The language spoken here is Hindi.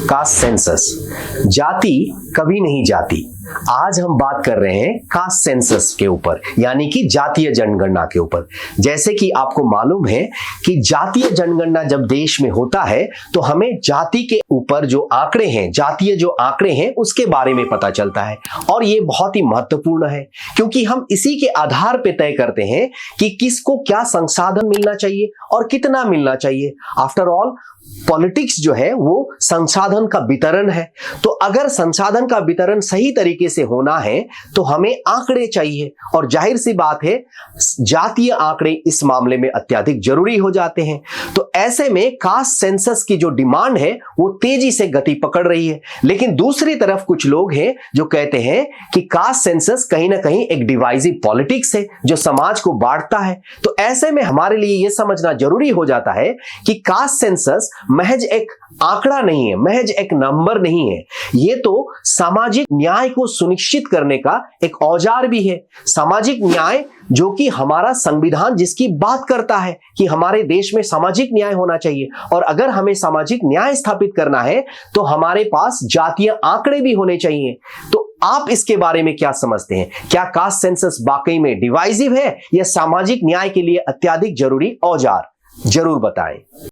कास्ट सेंसस, जाति कभी नहीं जाती। आज हम बात कर रहे हैं कास्ट सेंसस के ऊपर, यानी कि जातीय जनगणना के ऊपर। जैसे कि आपको मालूम है कि जातीय जनगणना जब देश में होता है तो हमें जाति के ऊपर जो आंकड़े हैं, जातीय जो आंकड़े हैं, उसके बारे में पता चलता है। और ये बहुत ही महत्वपूर्ण है क्योंकि हम इसी के आधार पर तय करते हैं कि किसको क्या संसाधन मिलना चाहिए और कितना मिलना चाहिए। आफ्टर ऑल पॉलिटिक्स जो है वो संसाधन का वितरण है, तो अगर संसाधन का वितरण सही तरीके से होना है तो हमें आंकड़े चाहिए, और जाहिर सी बात है जातीय आंकड़े इस मामले में अत्यधिक जरूरी हो जाते हैं। तो ऐसे में कास्ट सेंसस की जो डिमांड है वो तेजी से गति पकड़ रही है। लेकिन दूसरी तरफ कुछ लोग हैं जो कहते हैं कि कास्ट सेंसस कहीं ना कहीं एक डिवाइसिव पॉलिटिक्स है जो समाज को बांटता है। तो ऐसे में हमारे लिए यह समझना जरूरी हो जाता है कि कास्ट सेंसस महज एक आंकड़ा नहीं है, महज एक नंबर नहीं है, ये तो सामाजिक न्याय को सुनिश्चित करने का एक औजार भी है। सामाजिक न्याय जो कि हमारा संविधान जिसकी बात करता है कि हमारे देश में सामाजिक न्याय होना चाहिए, और अगर हमें सामाजिक न्याय स्थापित करना है तो हमारे पास जातीय आंकड़े भी होने चाहिए। तो आप इसके बारे में क्या समझते हैं? क्या कास्ट सेंसस वाकई में डिवाइसिव है या सामाजिक न्याय के लिए अत्यधिक जरूरी औजार? जरूर बताएं।